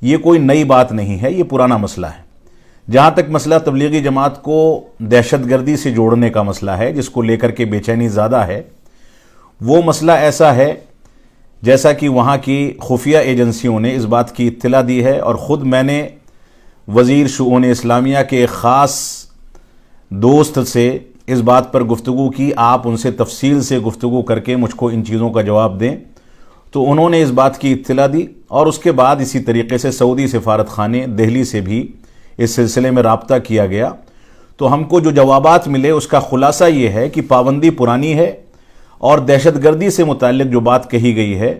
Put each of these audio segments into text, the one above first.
یہ کوئی نئی بات نہیں ہے، یہ پرانا مسئلہ ہے۔ جہاں تک مسئلہ تبلیغی جماعت کو دہشت گردی سے جوڑنے کا مسئلہ ہے، جس کو لے کر کے بے چینی زیادہ ہے، وہ مسئلہ ایسا ہے جیسا کہ وہاں کی خفیہ ایجنسیوں نے اس بات کی اطلاع دی ہے، اور خود میں نے وزیر شؤون اسلامیہ کے ایک خاص دوست سے اس بات پر گفتگو کی، آپ ان سے تفصیل سے گفتگو کر کے مجھ کو ان چیزوں کا جواب دیں، تو انہوں نے اس بات کی اطلاع دی، اور اس کے بعد اسی طریقے سے سعودی سفارت خانے دہلی سے بھی اس سلسلے میں رابطہ کیا گیا۔ تو ہم کو جو جوابات ملے اس کا خلاصہ یہ ہے کہ پابندی پرانی ہے، اور دہشت گردی سے متعلق جو بات کہی گئی ہے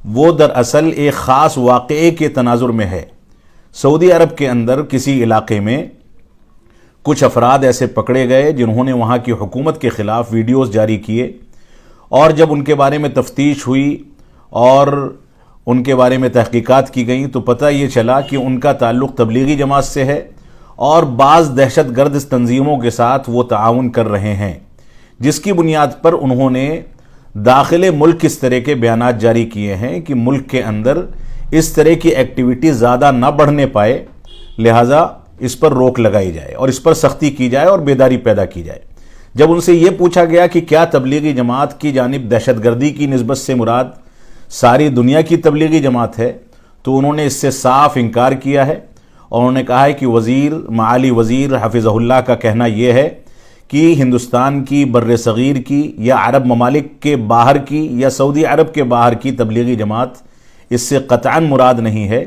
وہ دراصل ایک خاص واقعے کے تناظر میں ہے۔ سعودی عرب کے اندر کسی علاقے میں کچھ افراد ایسے پکڑے گئے جنہوں نے وہاں کی حکومت کے خلاف ویڈیوز جاری کیے، اور جب ان کے بارے میں تفتیش ہوئی اور ان کے بارے میں تحقیقات کی گئیں تو پتہ یہ چلا کہ ان کا تعلق تبلیغی جماعت سے ہے، اور بعض دہشت گرد تنظیموں کے ساتھ وہ تعاون کر رہے ہیں، جس کی بنیاد پر انہوں نے داخل ملک اس طرح کے بیانات جاری کیے ہیں کہ ملک کے اندر اس طرح کی ایکٹیویٹی زیادہ نہ بڑھنے پائے، لہٰذا اس پر روک لگائی جائے اور اس پر سختی کی جائے اور بیداری پیدا کی جائے۔ جب ان سے یہ پوچھا گیا کہ کیا تبلیغی جماعت کی جانب دہشت گردی کی نسبت سے مراد ساری دنیا کی تبلیغی جماعت ہے، تو انہوں نے اس سے صاف انکار کیا ہے، اور انہوں نے کہا ہے کہ معالی وزیر حفظہ اللہ کا کہنا یہ ہے کہ ہندوستان کی بر صغیر کی یا عرب ممالک کے باہر کی یا سعودی عرب کے باہر کی تبلیغی جماعت اس سے قطعاً مراد نہیں ہے،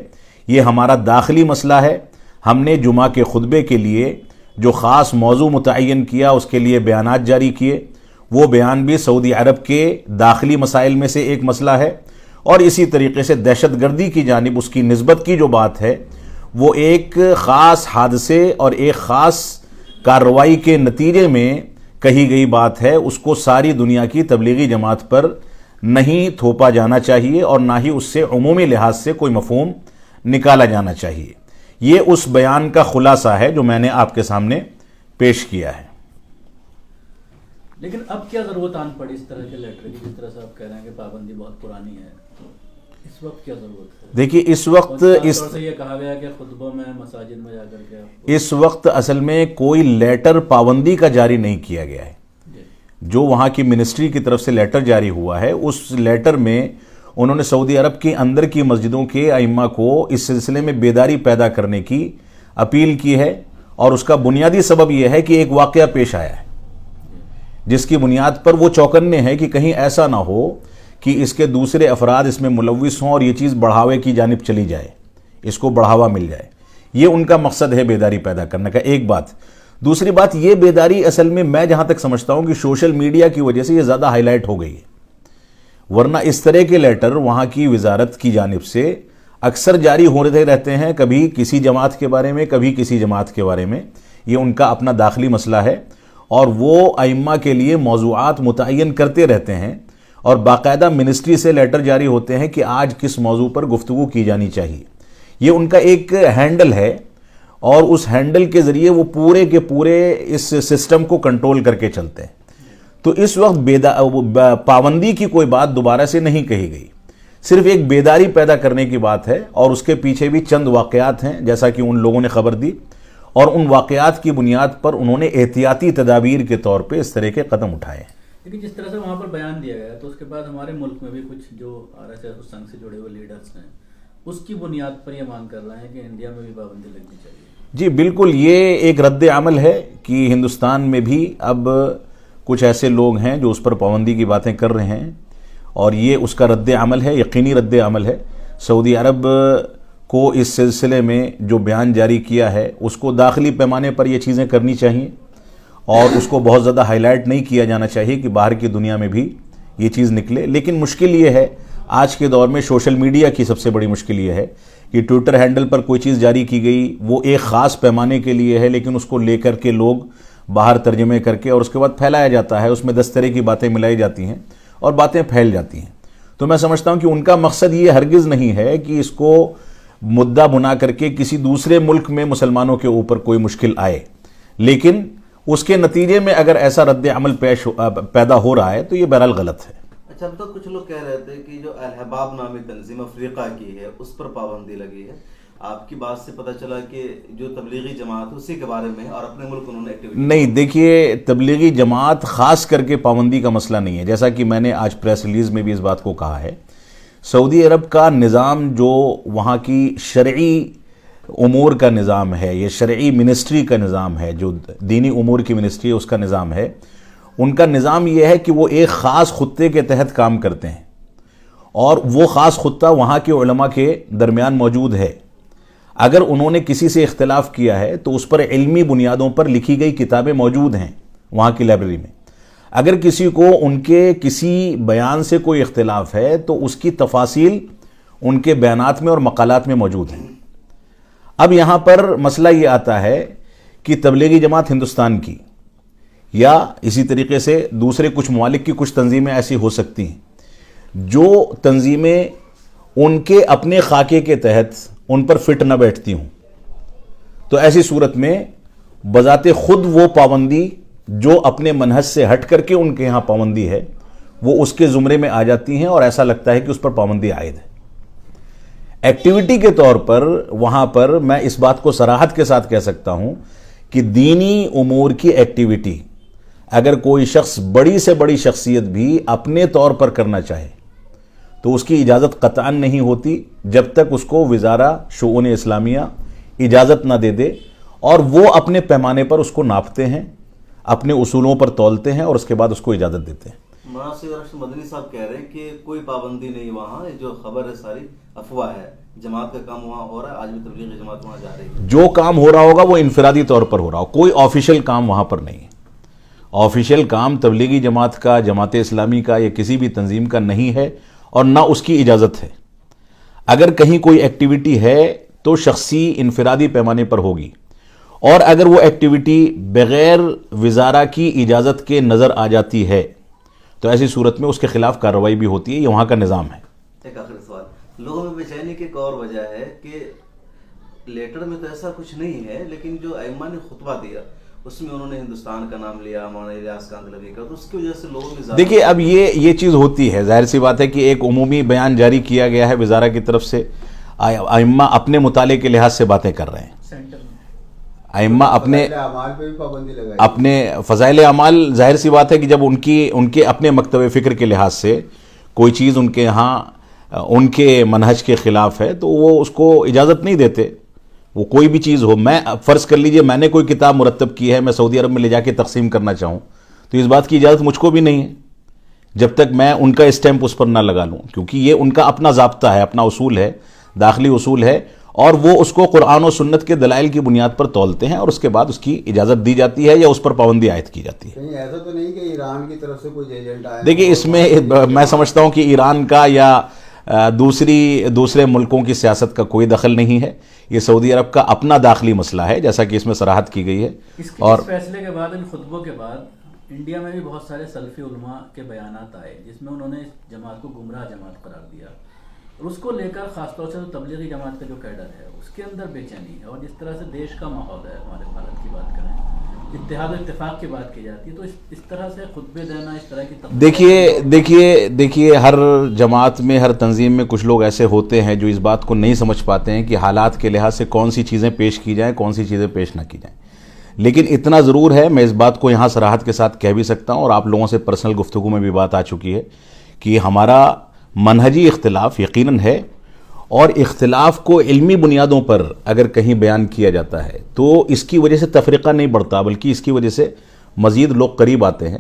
یہ ہمارا داخلی مسئلہ ہے۔ ہم نے جمعہ کے خطبے کے لیے جو خاص موضوع متعین کیا، اس کے لیے بیانات جاری کیے، وہ بیان بھی سعودی عرب کے داخلی مسائل میں سے ایک مسئلہ ہے، اور اسی طریقے سے دہشت گردی کی جانب اس کی نسبت کی جو بات ہے وہ ایک خاص حادثے اور ایک خاص کارروائی کے نتیجے میں کہی گئی بات ہے، اس کو ساری دنیا کی تبلیغی جماعت پر نہیں تھوپا جانا چاہیے، اور نہ ہی اس سے عمومی لحاظ سے کوئی مفہوم نکالا جانا چاہیے۔ یہ اس بیان کا خلاصہ ہے جو میں نے آپ کے سامنے پیش کیا ہے۔ لیکن اب کیا ضرورت آن پڑی اس طرح کے لیٹر کی، جس طرح سے آپ کہہ رہے ہیں کہ پابندی بہت پرانی ہے، اس وقت کیا ضرورت ہے؟ دیکھیے اس وقت یہ کہا گیا کہ خطبوں میں مساجد میں جا کر کے اس وقت اصل میں کوئی لیٹر پابندی کا جاری نہیں کیا گیا ہے۔ جو وہاں کی منسٹری کی طرف سے لیٹر جاری ہوا ہے، اس لیٹر میں انہوں نے سعودی عرب کے اندر کی مسجدوں کے ائمہ کو اس سلسلے میں بیداری پیدا کرنے کی اپیل کی ہے، اور اس کا بنیادی سبب یہ ہے کہ ایک واقعہ پیش آیا ہے جس کی بنیاد پر وہ چوکنے ہیں کہ کہیں ایسا نہ ہو کہ اس کے دوسرے افراد اس میں ملوث ہوں اور یہ چیز بڑھاوے کی جانب چلی جائے، اس کو بڑھاوا مل جائے۔ یہ ان کا مقصد ہے بیداری پیدا کرنے کا، ایک بات۔ دوسری بات، یہ بیداری اصل میں جہاں تک سمجھتا ہوں کہ سوشل میڈیا کی وجہ سے یہ زیادہ ہائی لائٹ ہو گئی ہے، ورنہ اس طرح کے لیٹر وہاں کی وزارت کی جانب سے اکثر جاری ہوتے رہتے ہیں، کبھی کسی جماعت کے بارے میں، کبھی کسی جماعت کے بارے میں۔ یہ ان کا اپنا داخلی مسئلہ ہے، اور وہ ائمہ کے لیے موضوعات متعین کرتے رہتے ہیں، اور باقاعدہ منسٹری سے لیٹر جاری ہوتے ہیں کہ آج کس موضوع پر گفتگو کی جانی چاہیے۔ یہ ان کا ایک ہینڈل ہے، اور اس ہینڈل کے ذریعے وہ پورے کے پورے اس سسٹم کو کنٹرول کر کے چلتے ہیں۔ تو اس وقت پابندی کی کوئی بات دوبارہ سے نہیں کہی گئی، صرف ایک بیداری پیدا کرنے کی بات ہے، اور اس کے پیچھے بھی چند واقعات ہیں جیسا کہ ان لوگوں نے خبر دی، اور ان واقعات کی بنیاد پر انہوں نے احتیاطی تدابیر کے طور پہ اس طرح کے قدم اٹھائے ہیں۔ لیکن جس طرح سے وہاں پر بیان دیا گیا تو اس کے بعد ہمارے ملک میں بھی کچھ جو RSS سنگھ سے جڑے ہوئے لیڈرز ہیں اس کی بنیاد پر یہ مانگ کر رہے ہیں کہ انڈیا میں بھی پابندی لگنی چاہیے۔ جی بالکل، یہ ایک رد عمل ہے کہ ہندوستان میں بھی اب کچھ ایسے لوگ ہیں جو اس پر پابندی کی باتیں کر رہے ہیں، اور یہ اس کا رد عمل ہے، یقینی رد عمل ہے۔ سعودی عرب کو اس سلسلے میں جو بیان جاری کیا ہے اس کو داخلی پیمانے پر یہ چیزیں کرنی چاہیے، اور اس کو بہت زیادہ ہائی لائٹ نہیں کیا جانا چاہیے کہ باہر کی دنیا میں بھی یہ چیز نکلے۔ لیکن مشکل یہ ہے آج کے دور میں، سوشل میڈیا کی سب سے بڑی مشکل یہ ہے کہ ٹویٹر ہینڈل پر کوئی چیز جاری کی گئی، وہ ایک خاص پیمانے کے لیے ہے، لیکن اس کو لے کر کے لوگ باہر ترجمے کر کے اور اس کے بعد پھیلایا جاتا ہے، اس میں 10 طرح کی باتیں ملائی جاتی ہیں اور باتیں پھیل جاتی ہیں۔ تو میں سمجھتا ہوں کہ ان کا مقصد یہ ہرگز نہیں ہے کہ اس کو مدعا بنا کر کے کسی دوسرے ملک میں مسلمانوں کے اوپر کوئی مشکل آئے، لیکن اس کے نتیجے میں اگر ایسا رد عمل پیدا ہو رہا ہے تو یہ بہرحال غلط ہے۔ اچھا، اب تک کچھ لوگ کہہ رہے تھے کہ جو الحباب نامی تنظیم افریقہ کی ہے اس پر پابندی لگی ہے، آپ کی بات سے پتہ چلا کہ جو تبلیغی جماعت اسی کے بارے میں اور اپنے ملک انہوں نے ایکٹیویٹی. نہیں دیکھیے، تبلیغی جماعت خاص کر کے پابندی کا مسئلہ نہیں ہے. جیسا کہ میں نے آج پریس ریلیز میں بھی اس بات کو کہا ہے، سعودی عرب کا نظام جو وہاں کی شرعی امور کا نظام ہے، یہ شرعی منسٹری کا نظام ہے، جو دینی امور کی منسٹری ہے اس کا نظام ہے، ان کا نظام یہ ہے کہ وہ ایک خاص خطے کے تحت کام کرتے ہیں، اور وہ خاص خطہ وہاں کے علماء کے درمیان موجود ہے. اگر انہوں نے کسی سے اختلاف کیا ہے تو اس پر علمی بنیادوں پر لکھی گئی کتابیں موجود ہیں وہاں کی لائبریری میں. اگر کسی کو ان کے کسی بیان سے کوئی اختلاف ہے تو اس کی تفاصیل ان کے بیانات میں اور مقالات میں موجود ہیں. اب یہاں پر مسئلہ یہ آتا ہے کہ تبلیغی جماعت ہندوستان کی یا اسی طریقے سے دوسرے کچھ ممالک کی کچھ تنظیمیں ایسی ہو سکتی ہیں جو تنظیمیں ان کے اپنے خاکے کے تحت ان پر فٹ نہ بیٹھتی ہوں، تو ایسی صورت میں بذات خود وہ پابندی جو اپنے منہج سے ہٹ کر کے ان کے یہاں پابندی ہے وہ اس کے زمرے میں آ جاتی ہیں، اور ایسا لگتا ہے کہ اس پر پابندی عائد ہے. ایکٹیویٹی کے طور پر وہاں پر میں اس بات کو صراحت کے ساتھ کہہ سکتا ہوں کہ دینی امور کی ایکٹیویٹی اگر کوئی شخص، بڑی سے بڑی شخصیت بھی اپنے طور پر کرنا چاہے تو اس کی اجازت قطعاً نہیں ہوتی جب تک اس کو وزارہ شؤون اسلامیہ اجازت نہ دے دے، اور وہ اپنے پیمانے پر اس کو ناپتے ہیں، اپنے اصولوں پر تولتے ہیں اور اس کے بعد اس کو اجازت دیتے ہیں. مولانا سید ارشد مدنی صاحب کہہ رہے ہیں کہ کوئی پابندی نہیں وہاں، جو خبر ہے ساری افواہ ہے، جماعت کا کام وہاں ہو رہا ہے، آج بھی تبلیغی جماعت وہاں جا رہی ہے. جو کام ہو رہا ہوگا وہ انفرادی طور پر ہو رہا ہو، کوئی آفیشیل کام وہاں پر نہیں ہے. آفیشیل کام تبلیغی جماعت کا، جماعت اسلامی کا یا کسی بھی تنظیم کا نہیں ہے اور نہ اس کی اجازت ہے. اگر کہیں کوئی ایکٹیویٹی ہے تو شخصی انفرادی پیمانے پر ہوگی، اور اگر وہ ایکٹیویٹی بغیر وزارہ کی اجازت کے نظر آ جاتی ہے تو ایسی صورت میں اس کے خلاف کارروائی بھی ہوتی ہے. یہ وہاں کا نظام ہے. ایک آخری سوال، لوگوں میں بے چینی کی ایک اور وجہ ہے کہ لیٹر میں تو ایسا کچھ نہیں ہے، لیکن جو ائمہ نے خطبہ دیا اس میں انہوں نے ہندوستان کا نام لیا، مولانا الیاس کاندھلوی کا، تو اس کی وجہ سے لوگوں میں زیادہ دیکھیے اب یہ چیز ہوتی ہے، ظاہر سی بات ہے کہ ایک عمومی بیان جاری کیا گیا ہے وزارہ کی طرف سے، ائمہ اپنے مطالعے کے لحاظ سے باتیں کر رہے ہیں، سینٹر میں ائمہ اپنے فضائل اعمال، ظاہر سی بات ہے کہ جب ان کے اپنے مکتب فکر کے لحاظ سے کوئی چیز ان کے ہاں ان کے منہج کے خلاف ہے تو وہ اس کو اجازت نہیں دیتے. وہ کوئی بھی چیز ہو، میں فرض کر لیجئے میں نے کوئی کتاب مرتب کی ہے، میں سعودی عرب میں لے جا کے تقسیم کرنا چاہوں تو اس بات کی اجازت مجھ کو بھی نہیں ہے جب تک میں ان کا اسٹیمپ اس پر نہ لگا لوں، کیونکہ یہ ان کا اپنا ضابطہ ہے، اپنا اصول ہے، داخلی اصول ہے، اور وہ اس کو قرآن و سنت کے دلائل کی بنیاد پر تولتے ہیں اور اس کے بعد اس کی اجازت دی جاتی ہے یا اس پر پابندی عائد کی جاتی ہے. کہیں ایسا تو نہیں کہ ایران کی طرف سے کوئی ایجنٹ آیا؟ دیکھیے اس میں میں سمجھتا ہوں کہ ایران کا یا دوسرے ملکوں کی سیاست کا کوئی دخل نہیں ہے. یہ سعودی عرب کا اپنا داخلی مسئلہ ہے جیسا کہ اس میں صراحت کی گئی ہے. اس اور فیصلے کے بعد، ان خطبوں کے بعد انڈیا میں بھی بہت سارے سلفی علماء کے بیانات آئے جس میں انہوں نے اس جماعت کو گمراہ جماعت قرار دیا، اور اس کو لے کر خاص طور سے تبلیغی جماعت کا جو کیڈر ہے اس کے اندر بے چینی ہے. اور جس طرح سے دیش کا ماحول ہے، ہمارے بھارت کی بات کریں، اتحاد و اتفاق کی بات کی جاتی ہے، تو اس طرح سے خطبے دینا، اس طرح کی دیکھیے ہر جماعت میں، ہر تنظیم میں کچھ لوگ ایسے ہوتے ہیں جو اس بات کو نہیں سمجھ پاتے ہیں کہ حالات کے لحاظ سے کون سی چیزیں پیش کی جائیں، کون سی چیزیں پیش نہ کی جائیں. لیکن اتنا ضرور ہے، میں اس بات کو یہاں صراحت کے ساتھ کہہ بھی سکتا ہوں، اور آپ لوگوں سے پرسنل گفتگو میں بھی بات آ چکی ہے کہ ہمارا منہجی اختلاف یقیناً ہے، اور اختلاف کو علمی بنیادوں پر اگر کہیں بیان کیا جاتا ہے تو اس کی وجہ سے تفریقہ نہیں بڑھتا، بلکہ اس کی وجہ سے مزید لوگ قریب آتے ہیں.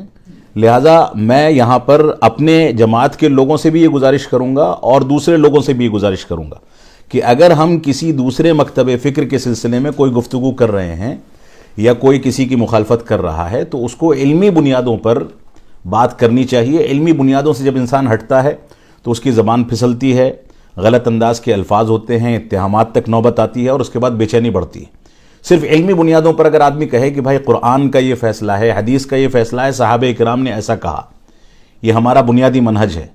لہٰذا میں یہاں پر اپنے جماعت کے لوگوں سے بھی یہ گزارش کروں گا اور دوسرے لوگوں سے بھی یہ گزارش کروں گا کہ اگر ہم کسی دوسرے مکتب فکر کے سلسلے میں کوئی گفتگو کر رہے ہیں یا کوئی کسی کی مخالفت کر رہا ہے تو اس کو علمی بنیادوں پر بات کرنی چاہیے. علمی بنیادوں سے جب انسان ہٹتا ہے تو اس کی زبان پھسلتی ہے، غلط انداز کے الفاظ ہوتے ہیں، اتہامات تک نوبت آتی ہے اور اس کے بعد بے چینی بڑھتی ہے. صرف علمی بنیادوں پر اگر آدمی کہے کہ بھائی قرآن کا یہ فیصلہ ہے، حدیث کا یہ فیصلہ ہے، صحابہ کرام نے ایسا کہا، یہ ہمارا بنیادی منہج ہے،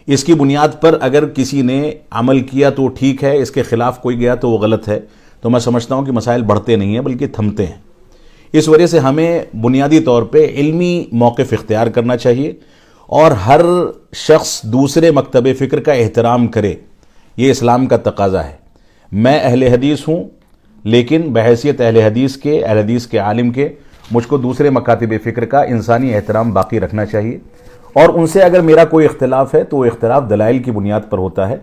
اس کی بنیاد پر اگر کسی نے عمل کیا تو ٹھیک ہے، اس کے خلاف کوئی گیا تو وہ غلط ہے، تو میں سمجھتا ہوں کہ مسائل بڑھتے نہیں ہیں بلکہ تھمتے ہیں. اس وجہ سے ہمیں بنیادی طور پہ علمی موقف اختیار کرنا چاہیے اور ہر شخص دوسرے مکتب فکر کا احترام کرے، یہ اسلام کا تقاضا ہے. میں اہل حدیث ہوں، لیکن بحیثیت اہل حدیث کے عالم کے مجھ کو دوسرے مکاتب فکر کا انسانی احترام باقی رکھنا چاہیے، اور ان سے اگر میرا کوئی اختلاف ہے تو وہ اختلاف دلائل کی بنیاد پر ہوتا ہے،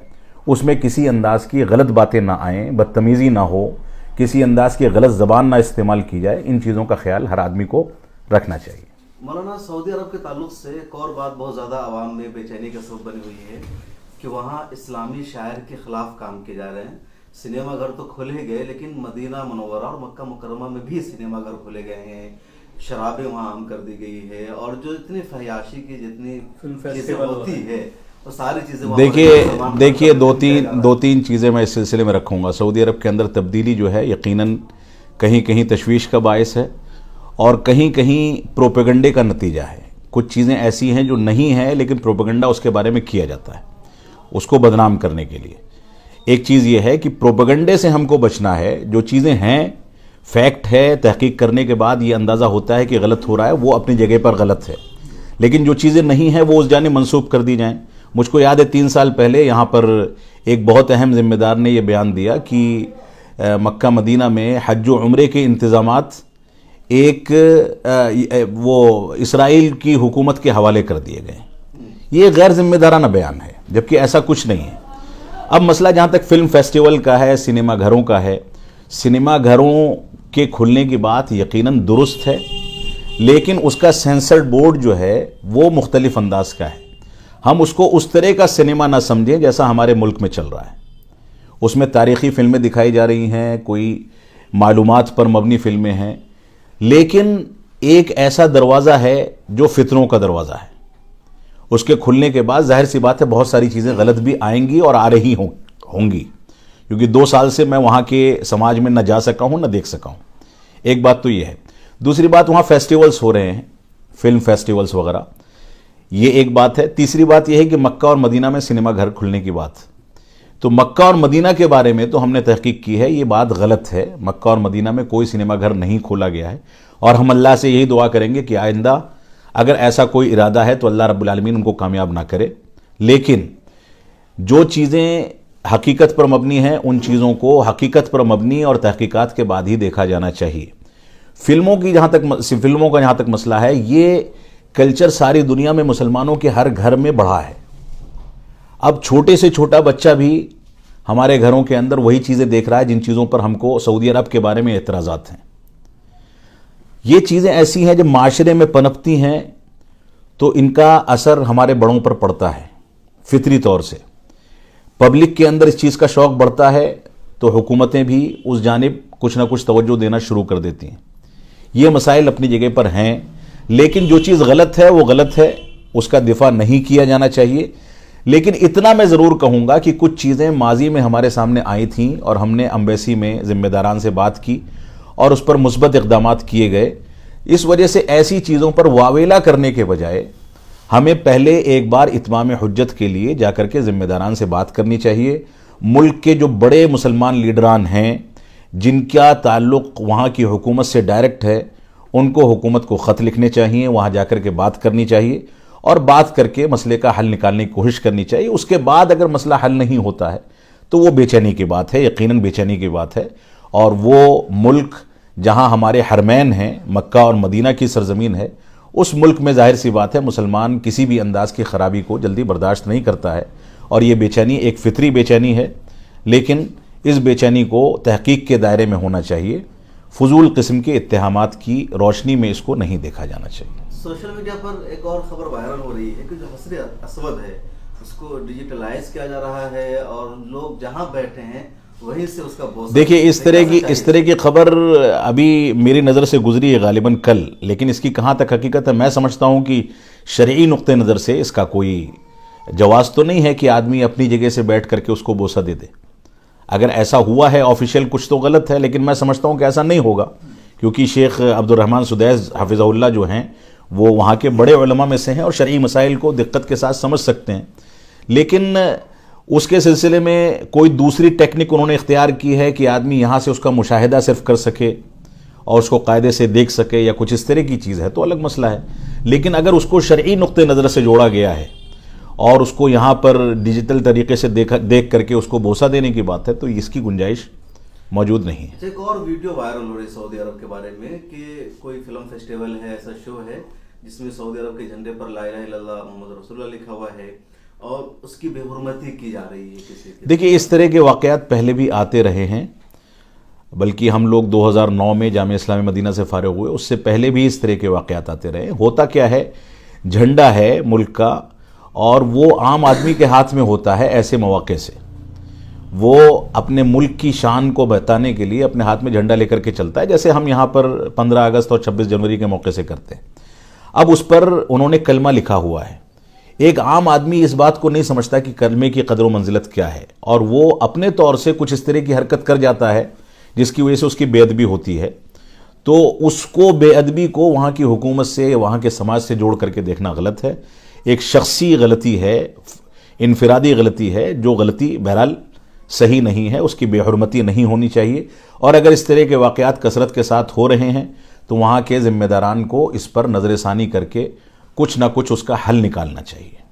اس میں کسی انداز کی غلط باتیں نہ آئیں، بدتمیزی نہ ہو، کسی انداز کی غلط زبان نہ استعمال کی جائے، ان چیزوں کا خیال ہر آدمی کو رکھنا چاہیے۔ مولانا، سعودی عرب کے تعلق سے ایک اور بات بہت زیادہ عوام میں بے چینی کا سبب بنی ہوئی ہے کہ وہاں اسلامی شاعر کے خلاف کام کیے جا رہے ہیں۔ سنیما گھر تو کھولے گئے، لیکن مدینہ منورہ اور مکہ مکرمہ میں بھی سنیما گھر کھولے گئے ہیں، شرابیں وہاں عام کر دی گئی ہے، اور جو اتنی فحاشی کی جتنی چیزیں ہوتی ہے وہ ساری چیزیں دیکھیے دو تین چیزیں میں اس سلسلے میں رکھوں گا۔ سعودی عرب کے اندر تبدیلی جو ہے یقیناً کہیں کہیں تشویش کا باعث ہے، اور کہیں کہیں پروپیگنڈے کا نتیجہ ہے۔ کچھ چیزیں ایسی ہیں جو نہیں ہیں لیکن پروپیگنڈا اس کے بارے میں کیا جاتا ہے اس کو بدنام کرنے کے لیے۔ ایک چیز یہ ہے کہ پروپیگنڈے سے ہم کو بچنا ہے، جو چیزیں ہیں فیکٹ ہے، تحقیق کرنے کے بعد یہ اندازہ ہوتا ہے کہ غلط ہو رہا ہے، وہ اپنی جگہ پر غلط ہے، لیکن جو چیزیں نہیں ہیں وہ اس جانب منسوب کر دی جائیں۔ مجھ کو یاد ہے 3 سال پہلے یہاں پر ایک بہت اہم ذمہ دار نے یہ بیان دیا کہ مکہ مدینہ میں حج و عمرے کے انتظامات ایک وہ اسرائیل کی حکومت کے حوالے کر دیے گئے۔ یہ غیر ذمہ دارانہ بیان ہے، جبکہ ایسا کچھ نہیں ہے۔ اب مسئلہ جہاں تک فلم فیسٹیول کا ہے، سنیما گھروں کا ہے، سنیما گھروں کے کھلنے کی بات یقیناً درست ہے، لیکن اس کا سینسرڈ بورڈ جو ہے وہ مختلف انداز کا ہے۔ ہم اس کو اس طرح کا سنیما نہ سمجھیں جیسا ہمارے ملک میں چل رہا ہے۔ اس میں تاریخی فلمیں دکھائی جا رہی ہیں، کوئی معلومات پر مبنی فلمیں ہیں، لیکن ایک ایسا دروازہ ہے جو فتنوں کا دروازہ ہے۔ اس کے کھلنے کے بعد ظاہر سی بات ہے بہت ساری چیزیں غلط بھی آئیں گی اور آ رہی ہوں گی، کیونکہ 2 سال سے میں وہاں کے سماج میں نہ جا سکا ہوں نہ دیکھ سکا ہوں۔ ایک بات تو یہ ہے۔ دوسری بات، وہاں فیسٹیولز ہو رہے ہیں، فلم فیسٹیولز وغیرہ، یہ ایک بات ہے۔ تیسری بات یہ ہے کہ مکہ اور مدینہ میں سنیما گھر کھلنے کی بات، تو مکہ اور مدینہ کے بارے میں تو ہم نے تحقیق کی ہے، یہ بات غلط ہے۔ مکہ اور مدینہ میں کوئی سنیما گھر نہیں کھولا گیا ہے، اور ہم اللہ سے یہی دعا کریں گے کہ آئندہ اگر ایسا کوئی ارادہ ہے تو اللہ رب العالمین ان کو کامیاب نہ کرے۔ لیکن جو چیزیں حقیقت پر مبنی ہیں ان چیزوں کو حقیقت پر مبنی اور تحقیقات کے بعد ہی دیکھا جانا چاہیے۔ فلموں کا جہاں تک مسئلہ ہے، یہ کلچر ساری دنیا میں مسلمانوں کے ہر گھر میں بڑھا ہے۔ اب چھوٹے سے چھوٹا بچہ بھی ہمارے گھروں کے اندر وہی چیزیں دیکھ رہا ہے جن چیزوں پر ہم کو سعودی عرب کے بارے میں اعتراضات ہیں۔ یہ چیزیں ایسی ہیں جب معاشرے میں پنپتی ہیں تو ان کا اثر ہمارے بڑوں پر پڑتا ہے فطری طور سے۔ پبلک کے اندر اس چیز کا شوق بڑھتا ہے تو حکومتیں بھی اس جانب کچھ نہ کچھ توجہ دینا شروع کر دیتی ہیں۔ یہ مسائل اپنی جگہ پر ہیں، لیکن جو چیز غلط ہے وہ غلط ہے، اس کا دفاع نہیں کیا جانا چاہیے۔ لیکن اتنا میں ضرور کہوں گا کہ کچھ چیزیں ماضی میں ہمارے سامنے آئی تھیں اور ہم نے امبیسی میں ذمہ داران سے بات کی اور اس پر مثبت اقدامات کیے گئے۔ اس وجہ سے ایسی چیزوں پر واویلا کرنے کے بجائے ہمیں پہلے ایک بار اتمام حجت کے لیے جا کر کے ذمہ داران سے بات کرنی چاہیے۔ ملک کے جو بڑے مسلمان لیڈران ہیں جن کا تعلق وہاں کی حکومت سے ڈائریکٹ ہے، ان کو حکومت کو خط لکھنے چاہیے، وہاں جا کر کے بات کرنی چاہیے اور بات کر کے مسئلے کا حل نکالنے کی کوشش کرنی چاہیے۔ اس کے بعد اگر مسئلہ حل نہیں ہوتا ہے تو وہ بے چینی کی بات ہے، یقیناً بے چینی کی بات ہے۔ اور وہ ملک جہاں ہمارے حرمین ہیں، مکہ اور مدینہ کی سرزمین ہے، اس ملک میں ظاہر سی بات ہے مسلمان کسی بھی انداز کی خرابی کو جلدی برداشت نہیں کرتا ہے، اور یہ بے چینی ایک فطری بے چینی ہے، لیکن اس بے چینی کو تحقیق کے دائرے میں ہونا چاہیے۔ فضول قسم کے اتہامات کی روشنی میں اس کو نہیں دیکھا جانا چاہیے۔ سوشل میڈیا پر ایک اور خبر وائرل ہو رہی ہے کہ جو حسر اسود ہے اس کو ڈیجیٹلائز کیا جا رہا ہے اور لوگ جہاں بیٹھے ہیں وہیں سے اس کا بوسہ۔ دیکھیے اس طرح کی خبر ابھی میری نظر سے گزری ہے غالباً کل، لیکن اس کی کہاں تک حقیقت ہے میں سمجھتا ہوں کہ شرعی نقطہ نظر سے اس کا کوئی جواز تو نہیں ہے کہ آدمی اپنی جگہ سے بیٹھ کر کے اس کو بوسہ دے دے۔ اگر ایسا ہوا ہے آفیشیل کچھ تو غلط ہے، لیکن میں سمجھتا ہوں کہ ایسا نہیں ہوگا، کیونکہ شیخ عبد الرحمن سدیس حفظہ اللہ جو ہیں وہ وہاں کے بڑے علماء میں سے ہیں اور شرعی مسائل کو دقت کے ساتھ سمجھ سکتے ہیں۔ لیکن اس کے سلسلے میں کوئی دوسری ٹیکنک انہوں نے اختیار کی ہے کہ آدمی یہاں سے اس کا مشاہدہ صرف کر سکے اور اس کو قاعدے سے دیکھ سکے یا کچھ اس طرح کی چیز ہے تو الگ مسئلہ ہے۔ لیکن اگر اس کو شرعی نقطہ نظر سے جوڑا گیا ہے اور اس کو یہاں پر ڈیجیٹل طریقے سے دیکھ کر کے اس کو بوسہ دینے کی بات ہے تو اس کی گنجائش موجود نہیں ہے۔ ایک اور ویڈیو وائرل ہو رہی ہے سعودی عرب کے بارے میں کہ کوئی فلم فیسٹیول ہے، ایسا شو ہے جس میں سعودی عرب کے جھنڈے پر لا الہ الا اللہ محمد رسول اللہ لکھا ہوا ہے اور اس کی بے حرمتی کی جا رہی ہے کسی کی۔ دیکھیے اس طرح کے واقعات پہلے بھی آتے رہے ہیں، بلکہ ہم لوگ 2009 میں جامعہ اسلامیہ مدینہ سے فارغ ہوئے، اس سے پہلے بھی اس طرح کے واقعات آتے رہے۔ ہوتا کیا ہے، جھنڈا ہے ملک کا اور وہ عام آدمی کے ہاتھ میں ہوتا ہے، ایسے مواقع سے وہ اپنے ملک کی شان کو بتانے کے لیے اپنے ہاتھ میں جھنڈا لے کر کے چلتا ہے، جیسے ہم یہاں پر 15 اگست اور 26 جنوری کے موقع سے کرتے ہیں۔ اب اس پر انہوں نے کلمہ لکھا ہوا ہے، ایک عام آدمی اس بات کو نہیں سمجھتا کہ کلمے کی قدر و منزلت کیا ہے، اور وہ اپنے طور سے کچھ اس طرح کی حرکت کر جاتا ہے جس کی وجہ سے اس کی بے ادبی ہوتی ہے، تو اس کو بے ادبی کو وہاں کی حکومت سے، وہاں کے سماج سے جوڑ کر کے دیکھنا غلط ہے۔ ایک شخصی غلطی ہے، انفرادی غلطی ہے، جو غلطی بہرحال صحیح نہیں ہے، اس کی بے حرمتی نہیں ہونی چاہیے، اور اگر اس طرح کے واقعات کثرت کے ساتھ ہو رہے ہیں تو وہاں کے ذمہ داران کو اس پر نظر ثانی کر کے کچھ نہ کچھ اس کا حل نکالنا چاہیے۔